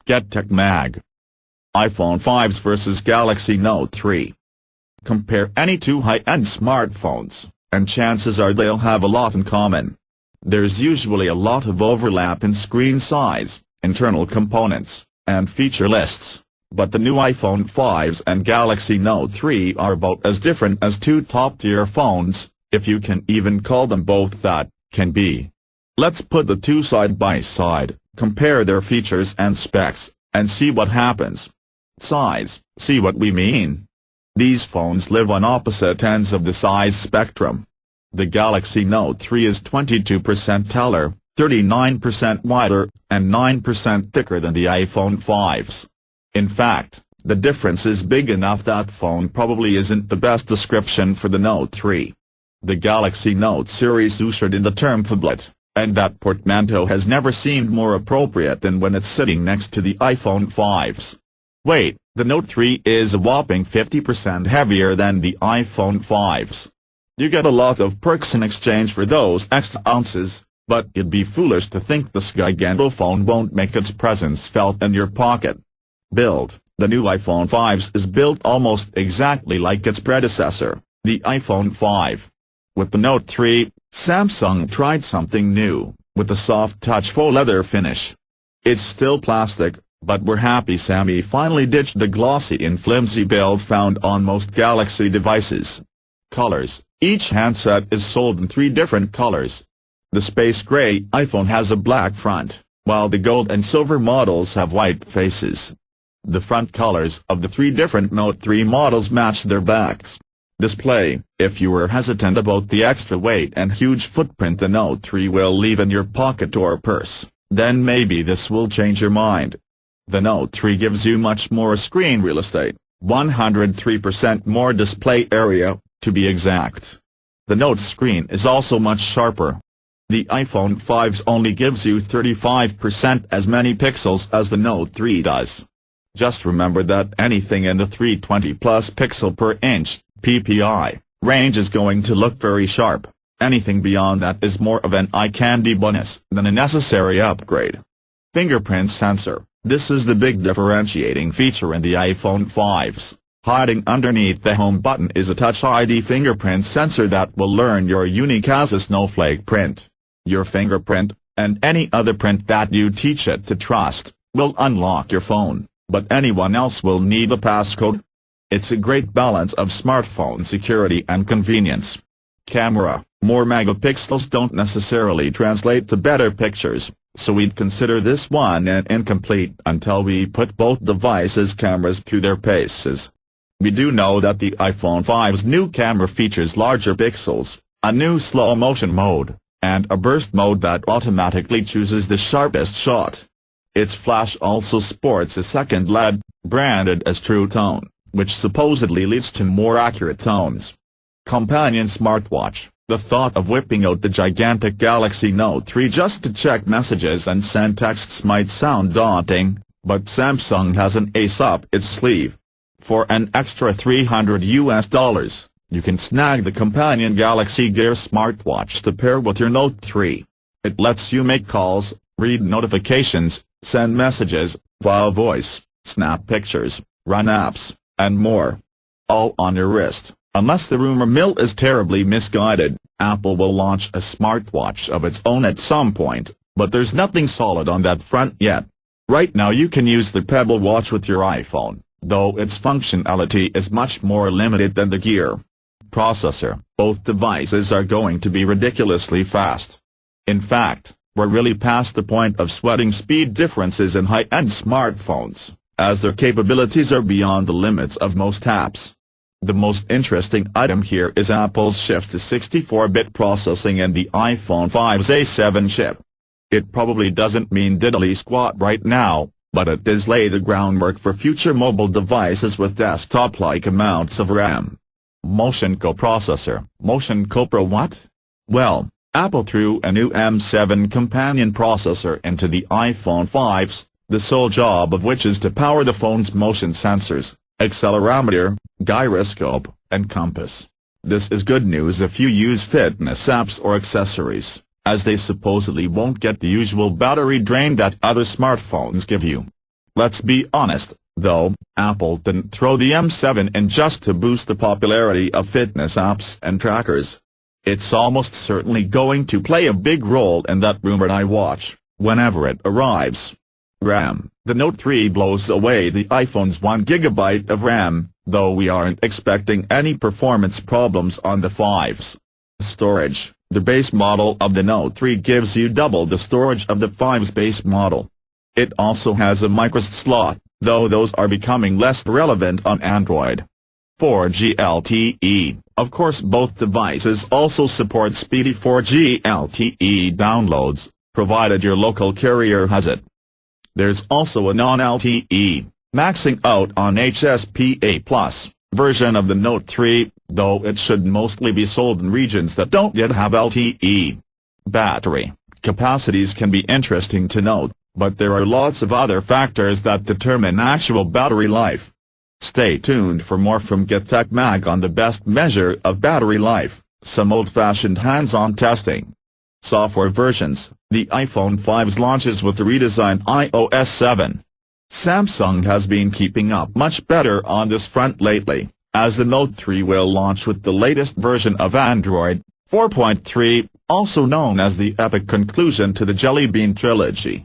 GetTechMag. iPhone 5s vs Galaxy Note 3. Compare any two high-end smartphones, and chances are they'll have a lot in common. There's usually a lot of overlap in screen size, internal components, and feature lists, but the new iPhone 5s and Galaxy Note 3 are about as different as two top-tier phones, if you can even call them both that, can be. Let's put the two side by side, compare their features and specs, and see what happens. Size, see what we mean? These phones live on opposite ends of the size spectrum. The Galaxy Note 3 is 22% taller, 39% wider, and 9% thicker than the iPhone 5s. In fact, the difference is big enough that phone probably isn't the best description for the Note 3. The Galaxy Note series ushered in the term phablet, and that portmanteau has never seemed more appropriate than when it's sitting next to the iPhone 5s. Wait, the Note 3 is a whopping 50% heavier than the iPhone 5s. You get a lot of perks in exchange for those extra ounces, but you'd be foolish to think this gigantophone won't make its presence felt in your pocket. Build: the new iPhone 5s is built almost exactly like its predecessor, the iPhone 5. With the Note 3, Samsung tried something new, with a soft touch faux leather finish. It's still plastic, but we're happy Sammy finally ditched the glossy and flimsy build found on most Galaxy devices. Colors: each handset is sold in 3 different colors. The space gray iPhone has a black front, while the gold and silver models have white faces. The front colors of the 3 different Note 3 models match their backs. Display: if you were hesitant about the extra weight and huge footprint the Note 3 will leave in your pocket or purse, then maybe this will change your mind. The Note 3 gives you much more screen real estate, 103% more display area, to be exact. The Note screen is also much sharper. The iPhone 5s only gives you 35% as many pixels as the Note 3 does. Just remember that anything in the 320 plus pixel per inch PPI range is going to look very sharp. Anything beyond that is more of an eye candy bonus than a necessary upgrade. Fingerprint sensor: this is the big differentiating feature in the iPhone 5s. Hiding underneath the home button is a Touch ID fingerprint sensor that will learn your unique as a snowflake print. Your fingerprint, and any other print that you teach it to trust, will unlock your phone, but anyone else will need a passcode. It's a great balance of smartphone security and convenience. Camera: more megapixels don't necessarily translate to better pictures, so we'd consider this one an incomplete until we put both devices' cameras through their paces. We do know that the iPhone 5's new camera features larger pixels, a new slow motion mode, and a burst mode that automatically chooses the sharpest shot. Its flash also sports a second LED, branded as True Tone, which supposedly leads to more accurate tones. Companion smartwatch: the thought of whipping out the gigantic Galaxy Note 3 just to check messages and send texts might sound daunting, but Samsung has an ace up its sleeve. For an extra $300, you can snag the companion Galaxy Gear smartwatch to pair with your Note 3. It lets you make calls, read notifications, send messages, file voice, snap pictures, run apps, and more. All on your wrist. Unless the rumor mill is terribly misguided, Apple will launch a smartwatch of its own at some point, but there's nothing solid on that front yet. Right now you can use the Pebble Watch with your iPhone, though its functionality is much more limited than the Gear. Processor: both devices are going to be ridiculously fast. In fact, we're really past the point of sweating speed differences in high-end smartphones, as their capabilities are beyond the limits of most apps. The most interesting item here is Apple's shift to 64-bit processing in the iPhone 5's A7 chip. It probably doesn't mean diddly squat right now, but it does lay the groundwork for future mobile devices with desktop-like amounts of RAM. Motion coprocessor: Motion Copro what? Well, Apple threw a new M7 companion processor into the iPhone 5s, the sole job of which is to power the phone's motion sensors, accelerometer, gyroscope, and compass. This is good news if you use fitness apps or accessories, as they supposedly won't get the usual battery drain that other smartphones give you. Let's be honest, though, Apple didn't throw the M7 in just to boost the popularity of fitness apps and trackers. It's almost certainly going to play a big role in that rumored iWatch, whenever it arrives. RAM. The Note 3 blows away the iPhone's 1GB of RAM, though we aren't expecting any performance problems on the 5's. Storage. The base model of the Note 3 gives you double the storage of the 5's base model. It also has a microSD slot, though those are becoming less relevant on Android. 4G LTE. Of course, both devices also support speedy 4G LTE downloads, provided your local carrier has it. There's also a non-LTE, maxing out on HSPA+ version of the Note 3, though it should mostly be sold in regions that don't yet have LTE. Battery capacities can be interesting to note, but there are lots of other factors that determine actual battery life. Stay tuned for more from GetTechMag on the best measure of battery life, some old-fashioned hands-on testing. Software versions. The iPhone 5 launches with the redesigned iOS 7. Samsung has been keeping up much better on this front lately, as the Note 3 will launch with the latest version of Android 4.3, also known as the epic conclusion to the Jelly Bean trilogy.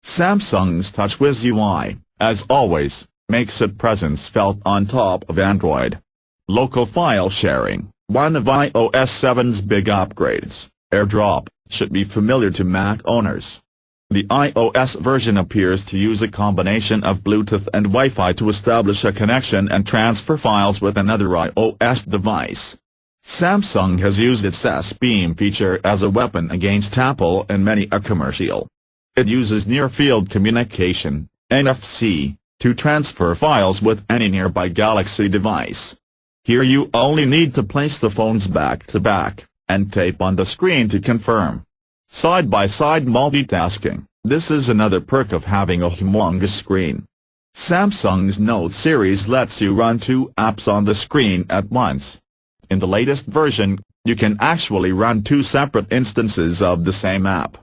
Samsung's TouchWiz UI, as always, makes its presence felt on top of Android. Local file sharing. One of iOS 7's big upgrades, AirDrop, should be familiar to Mac owners. The iOS version appears to use a combination of Bluetooth and Wi-Fi to establish a connection and transfer files with another iOS device. Samsung has used its S-Beam feature as a weapon against Apple in many a commercial. It uses near-field communication, NFC, to transfer files with any nearby Galaxy device. Here you only need to place the phones back-to-back, and tape on the screen to confirm. Side-by-side multitasking. This is another perk of having a humongous screen. Samsung's Note series lets you run two apps on the screen at once. In the latest version, you can actually run two separate instances of the same app.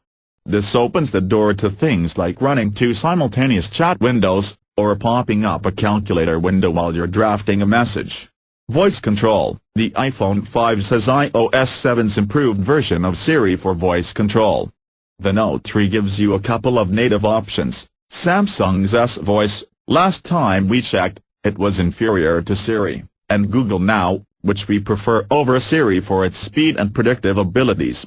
This opens the door to things like running two simultaneous chat windows, or popping up a calculator window while you're drafting a message. Voice control. The iPhone 5 has iOS 7's improved version of Siri for voice control. The Note 3 gives you a couple of native options. Samsung's S Voice, last time we checked, it was inferior to Siri, and Google Now, which we prefer over Siri for its speed and predictive abilities.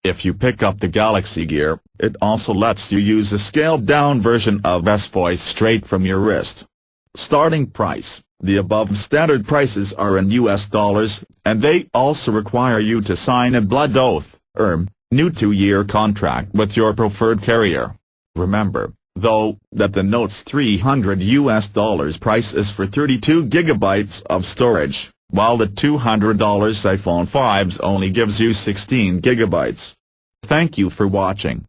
If you pick up the Galaxy Gear, it also lets you use a scaled-down version of S Voice straight from your wrist. Starting price. The above standard prices are in US dollars, and they also require you to sign a blood oath, new 2-year contract with your preferred carrier. Remember, though, that the Note's $300 price is for 32 GB of storage, while the $200 iPhone 5 only gives you 16 GB. Thank you for watching.